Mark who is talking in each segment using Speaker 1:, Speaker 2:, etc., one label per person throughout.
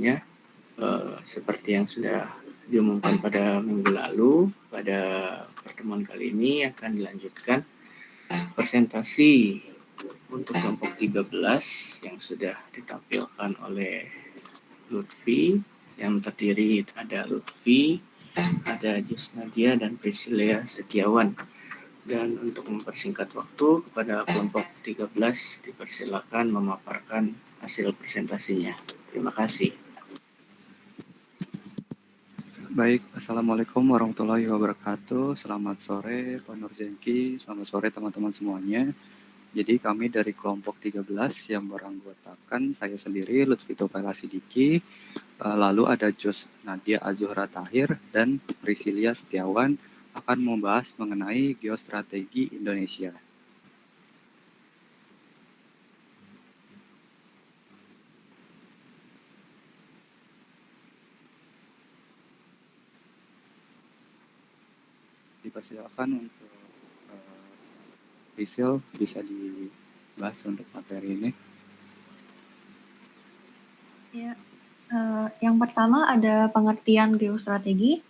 Speaker 1: selanjutnya, seperti yang sudah diumumkan pada minggu lalu, pada pertemuan kali ini akan dilanjutkan presentasi untuk kelompok 13 yang sudah ditampilkan oleh Lutfi, yang terdiri ada Lutfi, ada Jusnadia dan Priscilia Setiawan. Dan untuk mempersingkat waktu, kepada kelompok 13 dipersilakan memaparkan hasil presentasinya. Terima kasih.
Speaker 2: Baik, Assalamualaikum warahmatullahi wabarakatuh. Selamat sore Pak Nurzenki, selamat sore teman-teman semuanya. Jadi kami dari kelompok 13 yang beranggotakan saya sendiri, Lutfi Topela Sidiki, lalu ada Jos Nadia Azuhra Tahir, dan Priscilia Setiawan akan membahas mengenai geostrategi Indonesia. Dipersilakan untuk Priscil bisa dibahas untuk materi ini.
Speaker 3: Ya, yang pertama ada pengertian geostrategi.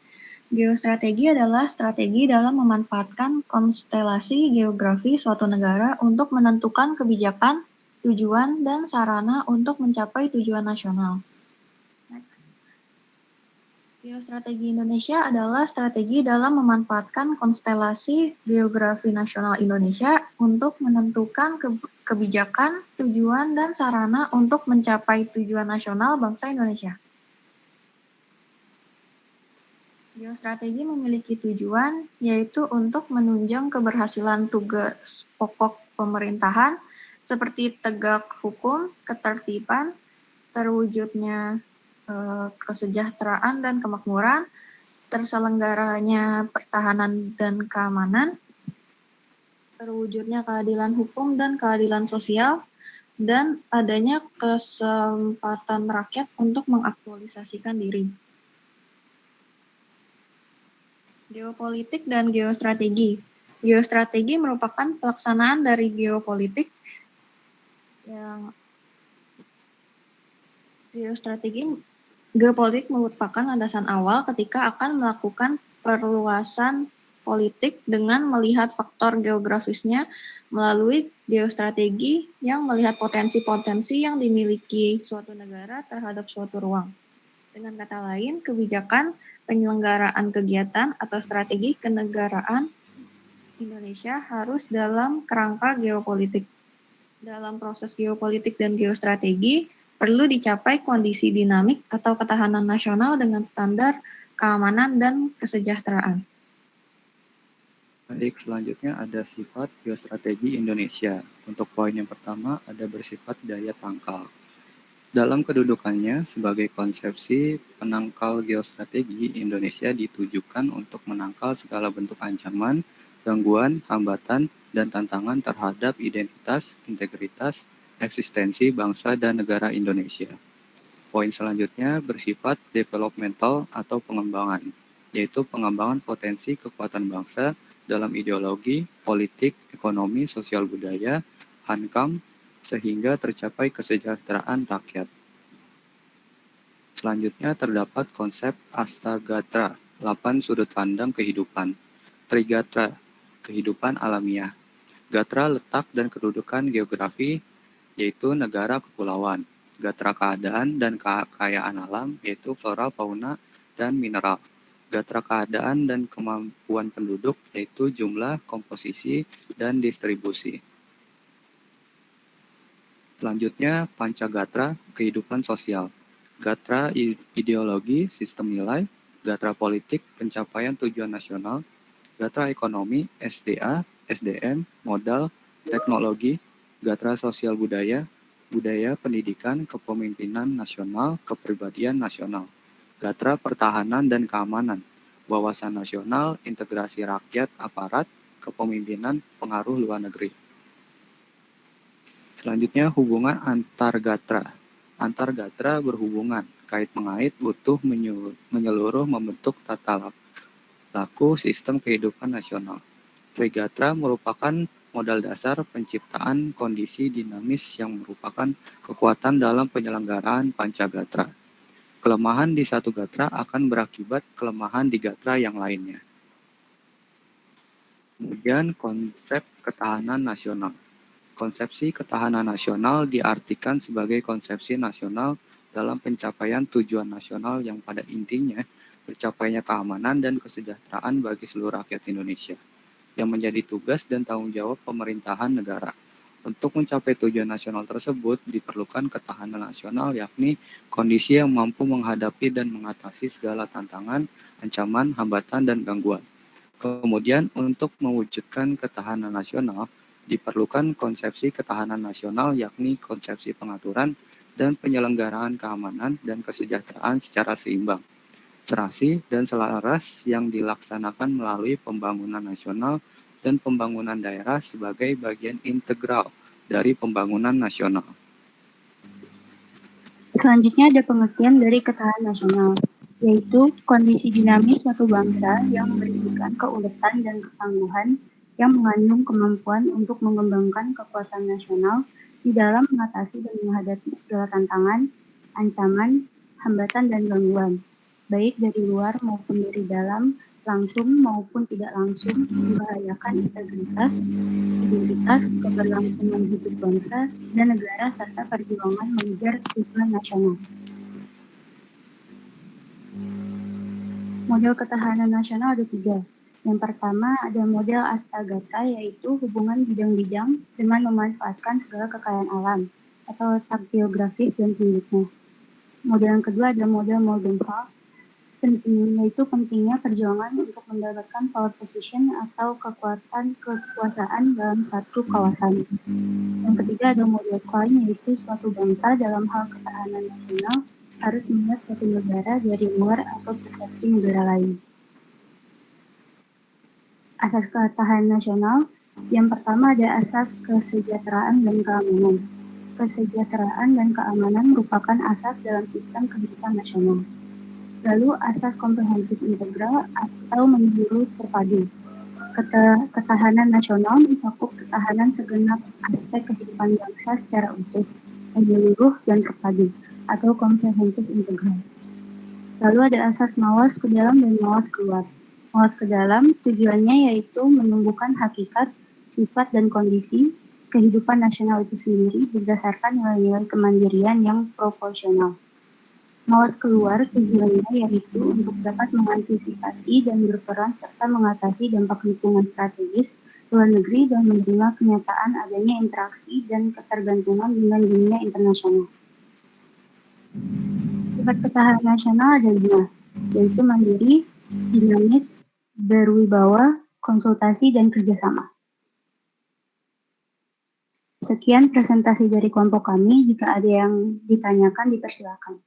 Speaker 3: Geostrategi adalah strategi dalam memanfaatkan konstelasi geografi suatu negara untuk menentukan kebijakan, tujuan, dan sarana untuk mencapai tujuan nasional. Next. Geostrategi Indonesia adalah strategi dalam memanfaatkan konstelasi geografi nasional Indonesia untuk menentukan kebijakan, tujuan, dan sarana untuk mencapai tujuan nasional bangsa Indonesia. Geostrategi memiliki tujuan, yaitu untuk menunjang keberhasilan tugas pokok pemerintahan, seperti tegak hukum, ketertiban, terwujudnya kesejahteraan dan kemakmuran, terselenggaranya pertahanan dan keamanan, terwujudnya keadilan hukum dan keadilan sosial, dan adanya kesempatan rakyat untuk mengaktualisasikan diri. Geopolitik dan geostrategi. Geostrategi merupakan pelaksanaan dari geopolitik yang Geopolitik merupakan landasan awal ketika akan melakukan perluasan politik dengan melihat faktor geografisnya melalui geostrategi yang melihat potensi-potensi yang dimiliki suatu negara terhadap suatu ruang. Dengan kata lain, kebijakan penyelenggaraan kegiatan atau strategi kenegaraan Indonesia harus dalam kerangka geopolitik. Dalam proses geopolitik dan geostrategi, perlu dicapai kondisi dinamik atau ketahanan nasional dengan standar keamanan dan kesejahteraan.
Speaker 2: Baik, selanjutnya ada sifat geostrategi Indonesia. Untuk poin yang pertama ada bersifat daya tangkal. Dalam kedudukannya sebagai konsepsi penangkal geostrategi, Indonesia ditujukan untuk menangkal segala bentuk ancaman, gangguan, hambatan, dan tantangan terhadap identitas, integritas, eksistensi bangsa dan negara Indonesia. Poin selanjutnya bersifat developmental atau pengembangan, yaitu pengembangan potensi kekuatan bangsa dalam ideologi, politik, ekonomi, sosial budaya, hankam, sehingga tercapai kesejahteraan rakyat. Selanjutnya terdapat konsep Astagatra, 8 sudut pandang kehidupan. Trigatra, kehidupan alamiah. Gatra, letak dan kedudukan geografi, yaitu negara kepulauan. Gatra, keadaan dan kekayaan alam, yaitu flora, fauna, dan mineral. Gatra, keadaan dan kemampuan penduduk, yaitu jumlah, komposisi, dan distribusi. Selanjutnya, Pancagatra, kehidupan sosial. Gatra, ideologi, sistem nilai. Gatra politik, pencapaian tujuan nasional. Gatra ekonomi, SDA, SDM, modal, teknologi. Gatra sosial budaya, budaya, pendidikan, kepemimpinan nasional, kepribadian nasional. Gatra pertahanan dan keamanan, wawasan nasional, integrasi rakyat, aparat, kepemimpinan, pengaruh luar negeri. Selanjutnya hubungan antar gatra. Antar gatra berhubungan, kait mengait, utuh, menyeluruh, membentuk tata laku sistem kehidupan nasional. Trigatra merupakan modal dasar penciptaan kondisi dinamis yang merupakan kekuatan dalam penyelenggaraan Pancagatra. Kelemahan di satu gatra akan berakibat kelemahan di gatra yang lainnya. Kemudian konsep ketahanan nasional. Konsepsi ketahanan nasional diartikan sebagai konsepsi nasional dalam pencapaian tujuan nasional yang pada intinya tercapainya keamanan dan kesejahteraan bagi seluruh rakyat Indonesia, yang menjadi tugas dan tanggung jawab pemerintahan negara. Untuk mencapai tujuan nasional tersebut, diperlukan ketahanan nasional, yakni kondisi yang mampu menghadapi dan mengatasi segala tantangan, ancaman, hambatan, dan gangguan. Kemudian, untuk mewujudkan ketahanan nasional, diperlukan konsepsi ketahanan nasional, yakni konsepsi pengaturan dan penyelenggaraan keamanan dan kesejahteraan secara seimbang, serasi, dan selaras yang dilaksanakan melalui pembangunan nasional dan pembangunan daerah sebagai bagian integral dari pembangunan nasional.
Speaker 4: Selanjutnya ada pengertian dari ketahanan nasional, yaitu kondisi dinamis suatu bangsa yang berisikan keuletan dan ketangguhan yang mengandung kemampuan untuk mengembangkan kekuatan nasional di dalam mengatasi dan menghadapi segala tantangan, ancaman, hambatan, dan gangguan, baik dari luar maupun dari dalam, langsung maupun tidak langsung, membahayakan integritas, identitas, keberlangsungan hidup bangsa dan negara serta perjuangan mengejar tujuan nasional. Model ketahanan nasional ada 3. Yang pertama ada model Astagata, yaitu hubungan bidang-bidang dengan memanfaatkan segala kekayaan alam atau letak geografis dan penduduknya. Model yang kedua ada model Morgenthau, yaitu pentingnya perjuangan untuk mendapatkan power position atau kekuasaan dalam satu kawasan. Yang ketiga ada model Klein, yaitu suatu bangsa dalam hal ketahanan nasional harus melihat suatu negara dari luar atau persepsi negara lain. Asas ketahanan nasional, yang pertama ada asas kesejahteraan dan keamanan. Kesejahteraan dan keamanan merupakan asas dalam sistem kehidupan nasional. Lalu asas komprehensif integral atau menyeluruh terpadu. Ketahanan nasional mencakup ketahanan segenap aspek kehidupan bangsa secara utuh, menyeluruh dan terpadu, atau komprehensif integral. Lalu ada asas mawas ke dalam dan mawas keluar. Mawas ke dalam tujuannya yaitu menumbuhkan hakikat, sifat, dan kondisi kehidupan nasional itu sendiri berdasarkan nilai-nilai kemandirian yang proporsional. Mawas keluar tujuannya yaitu untuk dapat mengantisipasi dan berperan serta mengatasi dampak lingkungan strategis luar negeri dan menerima kenyataan adanya interaksi dan ketergantungan dengan dunia internasional. Sifat ketahanan nasional ada 5, yaitu mandiri, dinamis, berwibawa, konsultasi, dan kerjasama. Sekian presentasi dari kelompok kami. Jika ada yang ditanyakan, dipersilakan.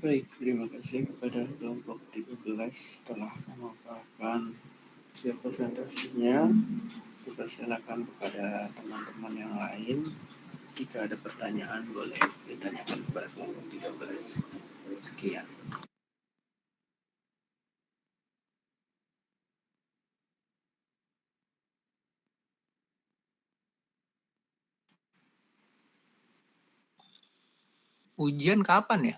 Speaker 1: Baik, terima kasih kepada kelompok 13 telah memaparkan hasil presentasinya. Dipersilakan kepada teman-teman yang lain. Jika ada pertanyaan, boleh ditanyakan kepada kelompok 13. Sekian.
Speaker 5: Ujian kapan ya?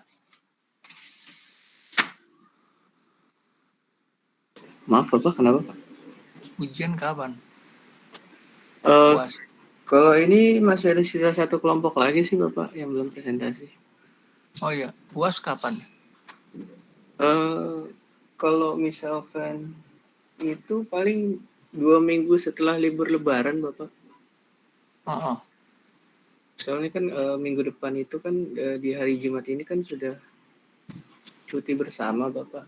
Speaker 1: Maaf Bapak, kenapa Pak?
Speaker 5: Ujian kapan?
Speaker 1: Kalau ini masih ada sisa satu kelompok lagi sih Bapak yang belum presentasi.
Speaker 5: Oh iya, UAS kapan?
Speaker 1: Kalau misalkan itu paling 2 minggu setelah libur Lebaran Bapak. Soalnya kan minggu depan itu kan di hari Jumat ini kan sudah cuti bersama Bapak.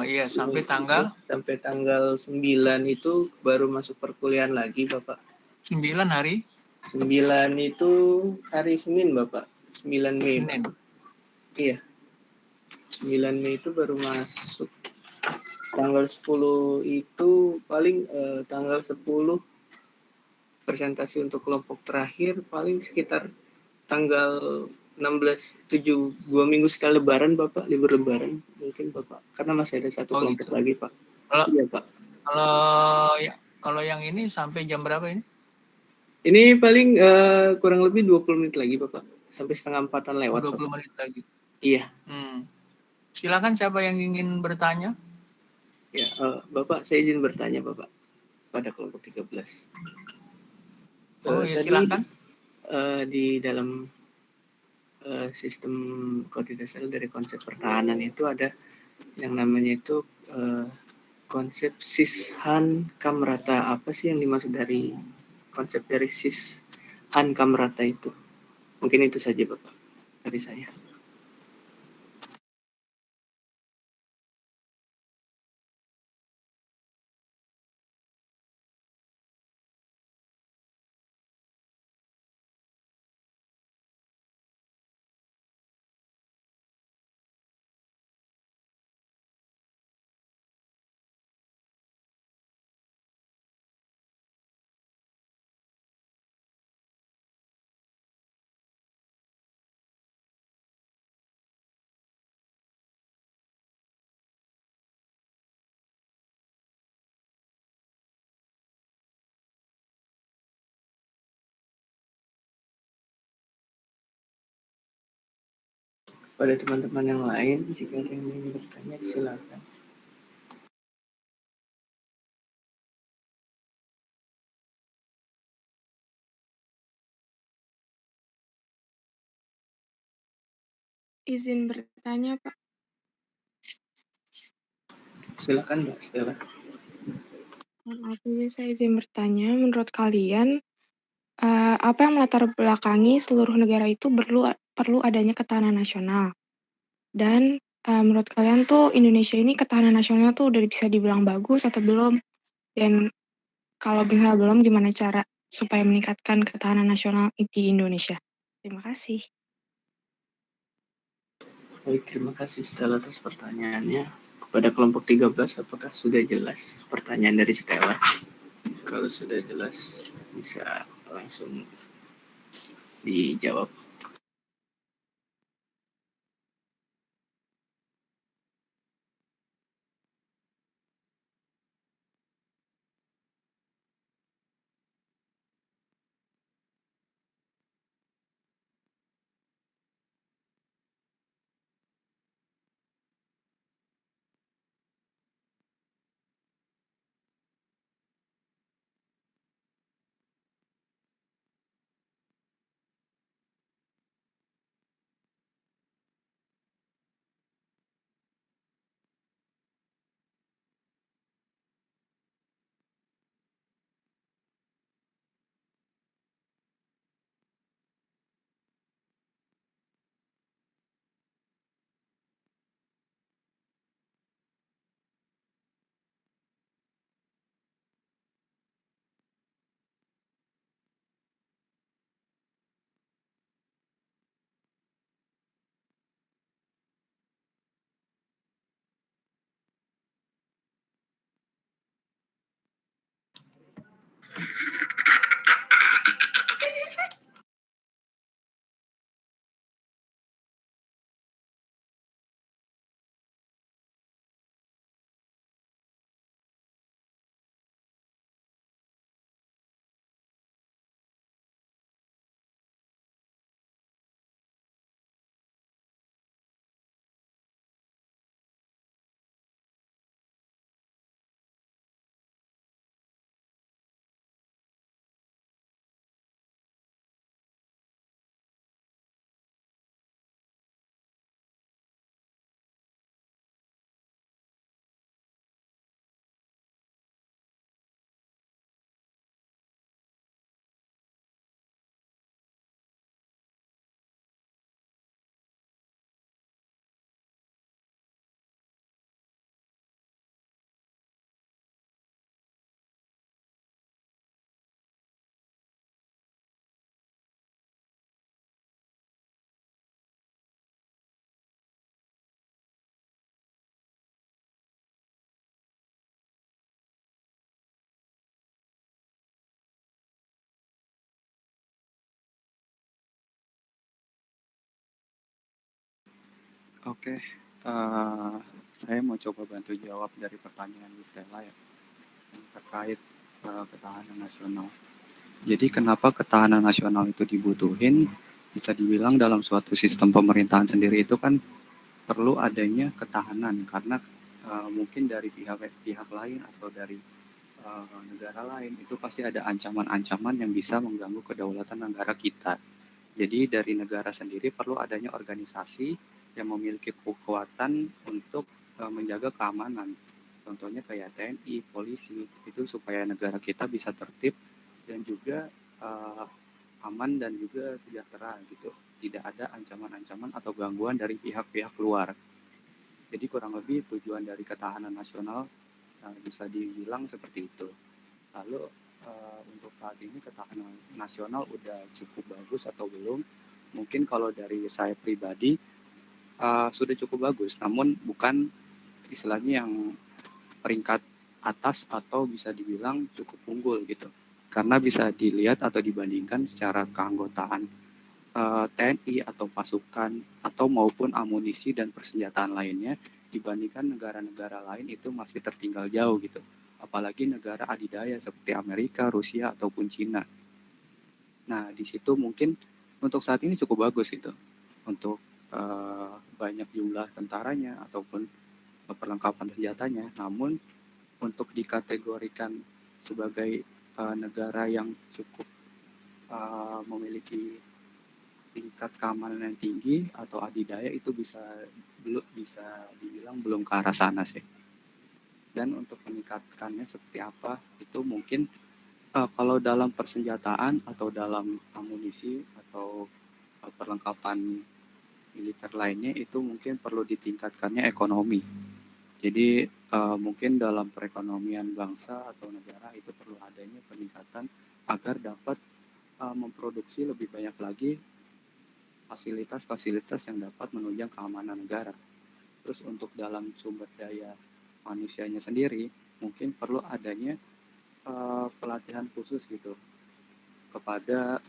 Speaker 5: Iya, sampai tanggal?
Speaker 1: Sampai tanggal 9 itu baru masuk perkuliahan lagi Bapak.
Speaker 5: 9 hari?
Speaker 1: 9 itu hari Senin Bapak. 9 Mei.
Speaker 5: Senin.
Speaker 1: Iya. 9 Mei itu baru masuk. Tanggal 10 itu paling tanggal 10 presentasi untuk kelompok terakhir paling sekitar tanggal 16, 2 minggu sekali Lebaran Bapak, libur Lebaran mungkin Bapak, karena masih ada satu kelompok
Speaker 5: gitu.
Speaker 1: lagi Pak.
Speaker 5: Kalau,
Speaker 1: iya Pak.
Speaker 5: Kalau Kalau yang ini sampai jam berapa ini?
Speaker 1: Ini paling kurang lebih 20 menit lagi, Bapak. Sampai setengah 4-an
Speaker 5: Oh,
Speaker 1: lewat,
Speaker 5: 20
Speaker 1: Bapak.
Speaker 5: menit lagi.
Speaker 1: Iya.
Speaker 5: Silakan siapa yang ingin bertanya?
Speaker 1: Ya, Bapak, saya izin bertanya, Bapak, pada kelompok 13.
Speaker 5: Oh, ya
Speaker 1: Tadi
Speaker 5: silakan.
Speaker 1: di dalam sistem kalau tidak salah dari konsep pertahanan itu ada yang namanya itu konsep sis han kamrata. Apa sih yang dimaksud dari konsep dari sis han kamrata itu? Mungkin itu saja, Bapak, dari saya. Pada teman-teman yang lain, jika ada yang ingin bertanya, silakan.
Speaker 6: Izin bertanya, Pak.
Speaker 1: Silakan, Mbak Stella.
Speaker 6: Maaf, saya izin bertanya. Menurut kalian, apa yang melatar belakangi seluruh negara itu perlu adanya ketahanan nasional? Dan menurut kalian tuh Indonesia ini ketahanan nasional tuh udah bisa dibilang bagus atau belum? Dan kalau misalnya belum, gimana cara supaya meningkatkan ketahanan nasional di Indonesia? Terima kasih.
Speaker 1: Baik, terima kasih Stella atas pertanyaannya. Kepada kelompok 13, apakah sudah jelas pertanyaan dari Stella? Kalau sudah jelas, bisa langsung dijawab.
Speaker 2: Oke, saya mau coba bantu jawab dari pertanyaan Bu Stella ya, yang terkait ketahanan nasional. Jadi kenapa ketahanan nasional itu dibutuhin? Bisa dibilang dalam suatu sistem pemerintahan sendiri itu kan perlu adanya ketahanan karena mungkin dari pihak lain atau dari negara lain itu pasti ada ancaman-ancaman yang bisa mengganggu kedaulatan negara kita. Jadi dari negara sendiri perlu adanya organisasi yang memiliki kekuatan untuk menjaga keamanan. Contohnya kayak TNI, polisi, itu supaya negara kita bisa tertib dan juga aman dan juga sejahtera gitu. Tidak ada ancaman-ancaman atau gangguan dari pihak-pihak luar. Jadi kurang lebih tujuan dari ketahanan nasional bisa dibilang seperti itu. Lalu untuk saat ini ketahanan nasional udah cukup bagus atau belum? Mungkin kalau dari saya pribadi sudah cukup bagus, namun bukan istilahnya yang peringkat atas atau bisa dibilang cukup unggul gitu. Karena bisa dilihat atau dibandingkan secara keanggotaan TNI atau pasukan atau maupun amunisi dan persenjataan lainnya dibandingkan negara-negara lain itu masih tertinggal jauh gitu. Apalagi negara adidaya seperti Amerika, Rusia ataupun Cina. Nah, di situ mungkin untuk saat ini cukup bagus gitu. Untuk banyak jumlah tentaranya ataupun perlengkapan senjatanya. Namun untuk dikategorikan sebagai negara yang cukup memiliki tingkat keamanan yang tinggi atau adidaya itu bisa dibilang belum ke arah sana sih. Dan untuk meningkatkannya seperti apa itu mungkin kalau dalam persenjataan atau dalam amunisi atau perlengkapan militer lainnya itu mungkin perlu ditingkatkannya ekonomi. Jadi mungkin dalam perekonomian bangsa atau negara itu perlu adanya peningkatan agar dapat memproduksi lebih banyak lagi fasilitas-fasilitas yang dapat menunjang keamanan negara. Terus untuk dalam sumber daya manusianya sendiri mungkin perlu adanya pelatihan khusus gitu kepada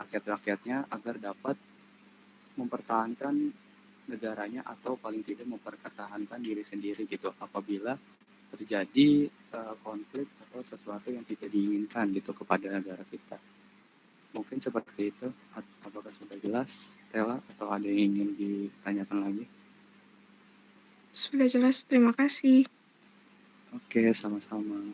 Speaker 2: rakyat-rakyatnya agar dapat mempertahankan negaranya atau paling tidak mempertahankan diri sendiri gitu apabila terjadi konflik atau sesuatu yang tidak diinginkan gitu kepada negara kita. Mungkin seperti itu. Apakah sudah jelas, Stella, atau ada yang ingin ditanyakan lagi?
Speaker 6: Sudah jelas, terima kasih.
Speaker 2: Oke, sama-sama.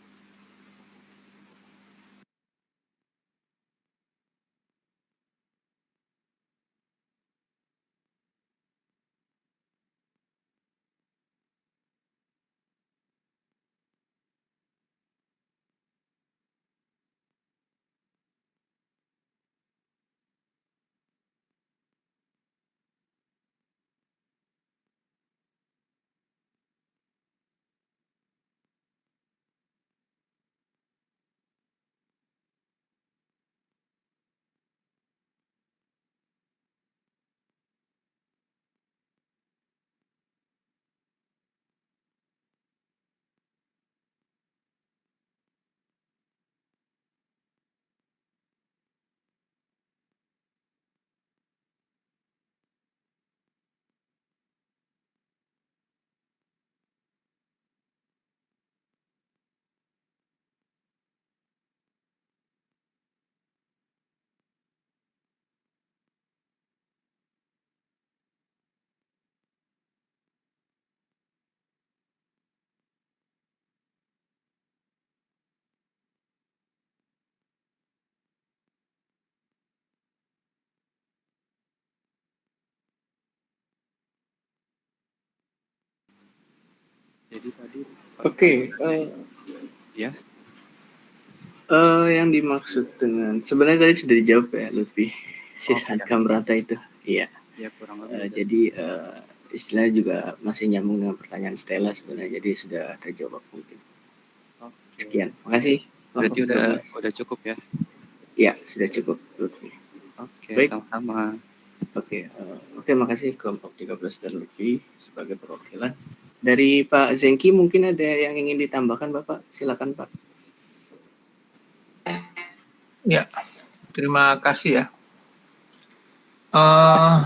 Speaker 2: Jadi tadi
Speaker 1: Oke,
Speaker 2: ya.
Speaker 1: Yang dimaksud dengan sebenarnya tadi sudah dijawab ya Lutfi, sisanya merata itu, iya.
Speaker 2: Ya kurang lebih.
Speaker 1: Jadi istilah juga masih nyambung dengan pertanyaan Stella sebenarnya, jadi sudah terjawab mungkin. Sekian, makasih.
Speaker 2: Berarti udah cukup ya?
Speaker 1: Ya, sudah cukup Lutfi.
Speaker 2: Oke,
Speaker 1: baik.
Speaker 2: Sama-sama.
Speaker 1: Oke, makasih kelompok 13 dan Lutfi sebagai perwakilan. Dari Pak Zengki mungkin ada yang ingin ditambahkan Bapak, silakan Pak.
Speaker 5: Ya, terima kasih ya.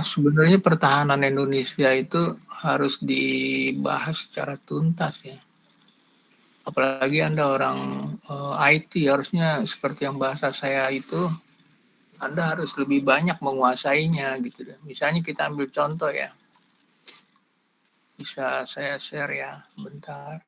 Speaker 5: Sebenarnya pertahanan Indonesia itu harus dibahas secara tuntas ya. Apalagi Anda orang IT, harusnya seperti yang bahasa saya itu, Anda harus lebih banyak menguasainya gitu deh. Misalnya kita ambil contoh ya. Bisa saya share ya, bentar.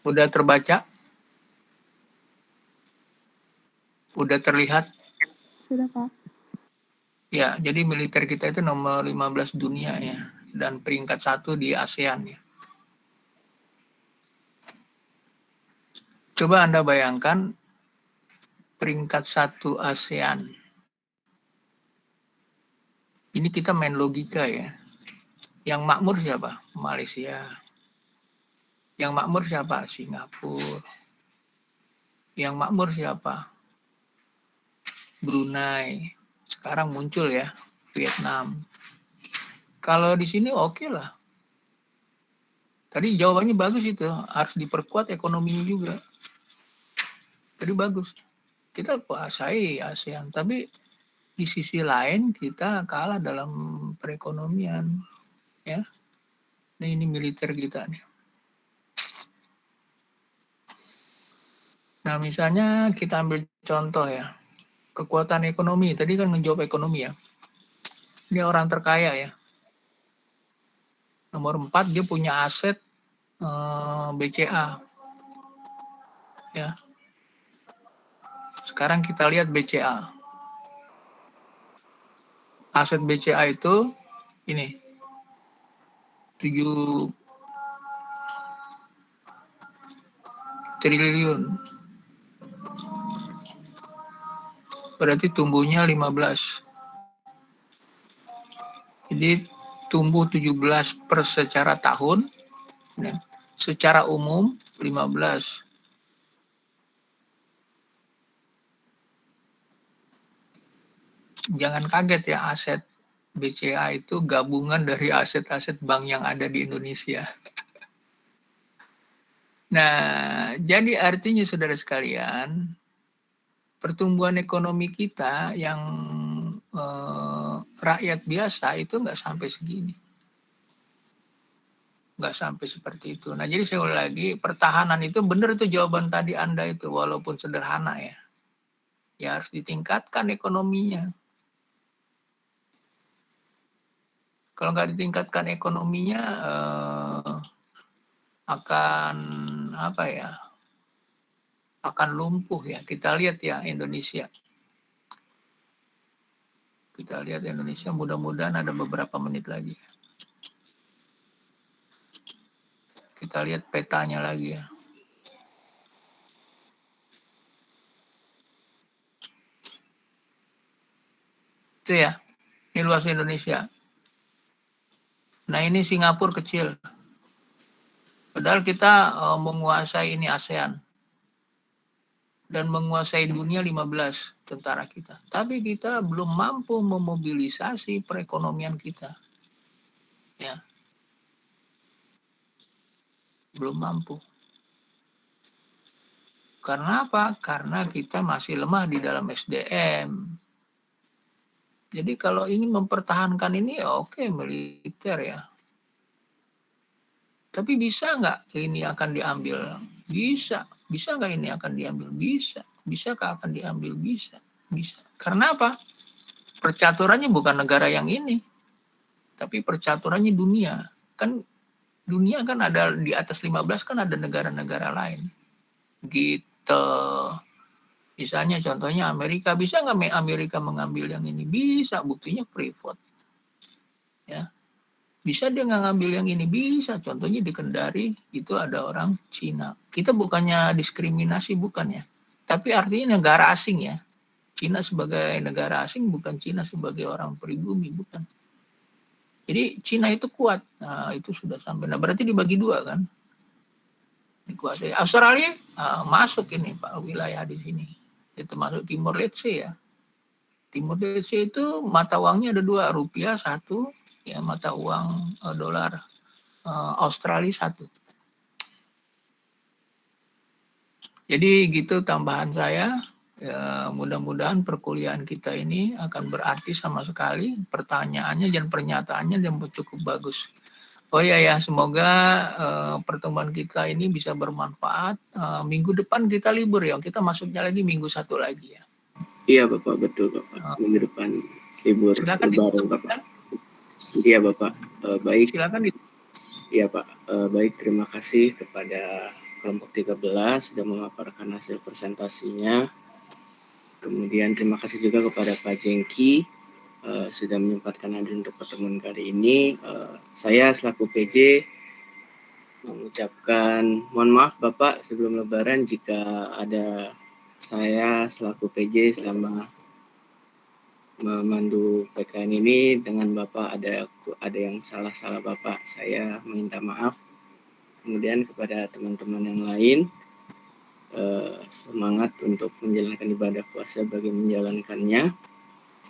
Speaker 5: Udah terbaca? Udah terlihat?
Speaker 4: Sudah, Pak.
Speaker 5: Ya, jadi militer kita itu nomor 15 dunia ya. Dan peringkat 1 di ASEAN ya. Coba Anda bayangkan peringkat 1 ASEAN. Ini kita main logika ya. Yang makmur siapa? Malaysia. Yang makmur siapa? Singapura. Yang makmur siapa? Brunei. Sekarang muncul ya, Vietnam. Kalau di sini oke lah. Tadi jawabannya bagus itu, harus diperkuat ekonominya juga. Jadi bagus. Kita kuasai ASEAN, tapi di sisi lain kita kalah dalam perekonomian, ya. Nah, ini militer kita nih. Nah, misalnya kita ambil contoh ya, kekuatan ekonomi. Tadi kan ngejawab ekonomi ya. Ini orang terkaya ya. Nomor 4 dia punya aset BCA. Ya. Sekarang kita lihat BCA. Aset BCA itu ini 7 triliun. Berarti tumbuhnya 15. Jadi tumbuh 17 per secara tahun. Ya. Secara umum 15. Jangan kaget ya, aset BCA itu gabungan dari aset-aset bank yang ada di Indonesia. Nah, jadi artinya saudara sekalian, pertumbuhan ekonomi kita yang rakyat biasa itu nggak sampai segini. Nggak sampai seperti itu. Nah, jadi saya ulang lagi, pertahanan itu benar itu jawaban tadi Anda itu, walaupun sederhana ya. Ya harus ditingkatkan ekonominya. Kalau nggak ditingkatkan ekonominya, akan apa ya? Akan lumpuh ya. Kita lihat ya Indonesia. Kita lihat Indonesia, mudah-mudahan ada beberapa menit lagi. Kita lihat petanya lagi ya. Itu ya. Ini luas Indonesia. Nah, ini Singapura kecil. Padahal kita menguasai ini ASEAN. Dan menguasai dunia 15 tentara kita. Tapi kita belum mampu memobilisasi perekonomian kita. Ya. Belum mampu. Karena apa? Karena kita masih lemah di dalam SDM. Jadi kalau ingin mempertahankan ini, ya oke, militer ya. Tapi bisa nggak ini akan diambil? Bisa. Bisa nggak ini akan diambil? Bisa. Bisakah akan diambil? Bisa. Bisa. Karena apa? Percaturannya bukan negara yang ini. Tapi percaturannya dunia. Kan dunia kan ada di atas 15 kan ada negara-negara lain. Gitu. Misalnya contohnya Amerika, bisa nggak Amerika mengambil yang ini? Bisa, buktinya privat. Ya. Bisa dia nggak ngambil yang ini? Bisa. Contohnya di Kendari itu ada orang Cina. Kita bukannya diskriminasi, bukan ya. Tapi artinya negara asing ya. Cina sebagai negara asing, bukan Cina sebagai orang pribumi, bukan. Jadi Cina itu kuat. Nah, itu sudah sampai. Nah, berarti dibagi dua kan. Dikuasai. Australia masuk ini Pak wilayah di sini. Itu masuk Timur Leste ya. Timur Leste itu mata uangnya ada dua, rupiah satu, ya mata uang dolar Australia satu. Jadi gitu tambahan saya. Ya, mudah-mudahan perkuliahan kita ini akan berarti sama sekali. Pertanyaannya dan pernyataannya dan cukup bagus. Oh iya ya, semoga pertemuan kita ini bisa bermanfaat. Minggu depan kita libur ya, kita masuknya lagi minggu 1 lagi ya.
Speaker 1: Iya Bapak, betul Bapak. Minggu depan libur
Speaker 5: Silakan
Speaker 1: lebaran
Speaker 5: ditutup,
Speaker 1: Bapak. Iya Bapak, baik.
Speaker 5: Silakan ditutup.
Speaker 1: Iya Pak, baik, terima kasih kepada kelompok 13 sudah memaparkan hasil presentasinya. Kemudian terima kasih juga kepada Pak Jengki sudah menyempatkan hadir untuk pertemuan kali ini. Saya selaku PJ mengucapkan mohon maaf Bapak sebelum lebaran jika ada saya selaku PJ selama memandu PKN ini dengan Bapak ada yang salah Bapak, saya minta maaf. Kemudian kepada teman-teman yang lain, semangat untuk menjalankan ibadah puasa bagi menjalankannya,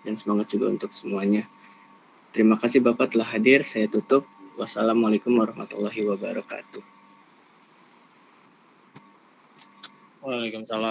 Speaker 1: dan semangat juga untuk semuanya. Terima kasih Bapak telah hadir, saya tutup. Wassalamualaikum warahmatullahi wabarakatuh.
Speaker 7: Waalaikumsalam.